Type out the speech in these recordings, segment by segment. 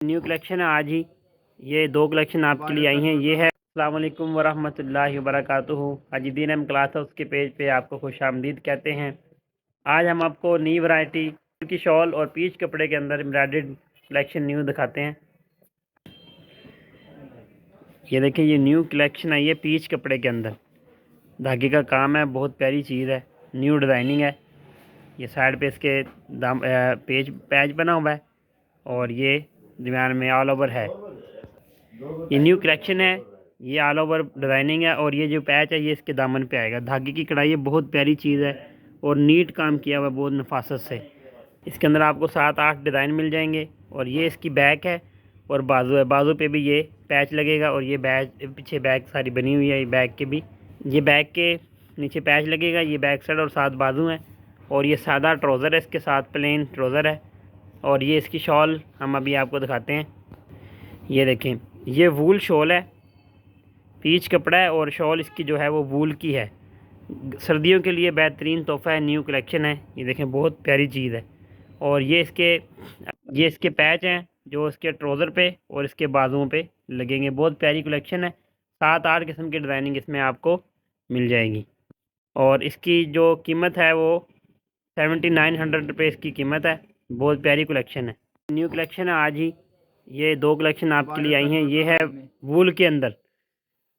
New collection है आज ही। ये दो कलेक्शन आपके लिए आई हैं। ये है अस्सलाम वालेकुम वरहमतुल्लाहि वबरकातुहू। अजीदीन एम क्लास हाउस के पेज पे आपको खुशामदीद कहते हैं। आज हम आपको नई वैरायटी की शॉल और पीच कपड़े के अंदर एम्ब्रॉयडर्ड कलेक्शन न्यू दिखाते हैं। ये देखें, ये न्यू कलेक्शन आई है पीच कपड़े के अंदर। धागे का काम है, बहुत प्यारी चीज़ है, न्यू डिज़ाइनिंग है। ये साइड पे इसके दाम पेज पैच बना हुआ है और ये दरम्यान में ऑल ओवर है। ये न्यू कलेक्शन है, ये ऑल ओवर डिज़ाइनिंग है और ये जो पैच है ये इसके दामन पे आएगा। धागे की कढ़ाई बहुत प्यारी चीज़ है और नीट काम किया हुआ है बहुत नफासत से। इसके अंदर आपको 7-8 डिज़ाइन मिल जाएंगे और ये इसकी बैक है और बाजू है। बाजू पे भी ये पैच लगेगा और ये बैच पीछे बैक सारी बनी हुई है। ये बैक के भी, ये बैक के नीचे पैच लगेगा। ये बैक साइड और 7 बाजू हैं और ये सादा ट्राउज़र है, इसके साथ प्लेन ट्राउज़र है। और ये इसकी शॉल हम अभी आपको दिखाते हैं। ये देखें, ये वूल शॉल है, पीच कपड़ा है और शॉल इसकी जो है वो वूल की है। सर्दियों के लिए बेहतरीन तोहफ़ा है, न्यू कलेक्शन है। ये देखें, बहुत प्यारी चीज़ है। और ये इसके पैच हैं जो इसके ट्राउज़र पे और इसके बाजुओं पे लगेंगे। बहुत प्यारी कलेक्शन है। 7-8 किस्म की डिज़ाइनिंग इसमें आपको मिल जाएगी और इसकी जो कीमत है वो 7900 रुपये इसकी कीमत है। बहुत प्यारी कलेक्शन है, न्यू कलेक्शन है आज ही। ये दो कलेक्शन आपके लिए आई हैं। ये है वूल के अंदर,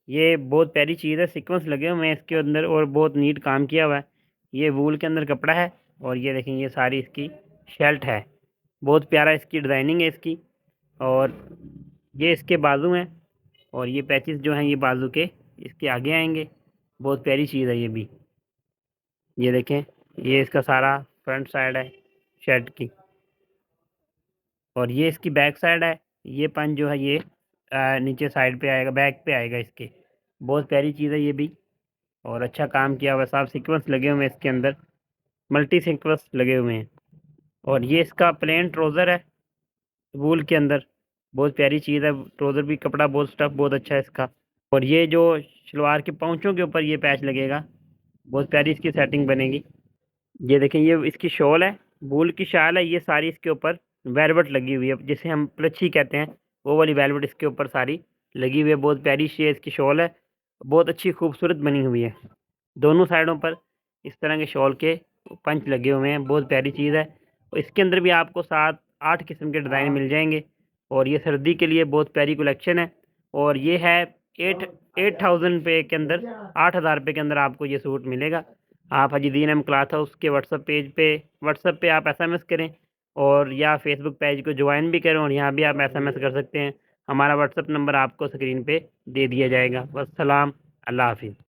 ये बहुत प्यारी चीज़ है। सीक्वेंस लगे हुए हैं इसके अंदर और बहुत नीट काम किया हुआ है। ये वूल के अंदर कपड़ा है और ये देखें, ये सारी इसकी शेल्ट है। बहुत प्यारा इसकी डिज़ाइनिंग है इसकी। और ये इसके बाजू हैं और ये पैचेस जो हैं ये बाजू के इसके आगे आएंगे। बहुत प्यारी चीज़ है ये भी। ये देखें, ये इसका सारा फ्रंट साइड है शर्ट की और ये इसकी बैक साइड है। ये पंच जो है ये नीचे साइड पे आएगा, बैक पे आएगा इसके। बहुत प्यारी चीज़ है ये भी और अच्छा काम किया हुआ है। साफ सीक्वेंस लगे हुए हैं इसके अंदर, मल्टी सीक्वेंस लगे हुए हैं। और ये इसका प्लेन ट्राउज़र है वूल के अंदर। बहुत प्यारी चीज़ है, ट्राउज़र भी कपड़ा बहुत स्टफ बहुत अच्छा है इसका। और ये जो शलवार के पाँचों के ऊपर ये पैच लगेगा, बहुत प्यारी इसकी सेटिंग बनेगी। ये देखें, ये इसकी शॉल है, वूल की शाल है। ये सारी इसके ऊपर वेलवेट लगी हुई है, जिसे हम प्लच्छी कहते हैं, वो वाली वेलवेट इसके ऊपर सारी लगी हुई है। बहुत प्यारी सी इसकी शॉल है, बहुत अच्छी खूबसूरत बनी हुई है। दोनों साइडों पर इस तरह के शॉल के पंच लगे हुए हैं। बहुत प्यारी चीज़ है और इसके अंदर भी आपको 7-8 किस्म के डिज़ाइन मिल जाएंगे। और ये सर्दी के लिए बहुत प्यारी कलेक्शन है। और ये है 8000 रुपये के अंदर, 8000 रुपये के अंदर आपको ये सूट मिलेगा। आप अजीदीन एम क्लॉथ हाउस के व्हाट्सएप पे आप एसएमएस करें और या फेसबुक पेज को ज्वाइन भी करें और यहाँ भी आप एसएमएस कर सकते हैं। हमारा व्हाट्सएप नंबर आपको स्क्रीन पे दे दिया जाएगा। वस्सलाम, अल्लाह हाफिज़।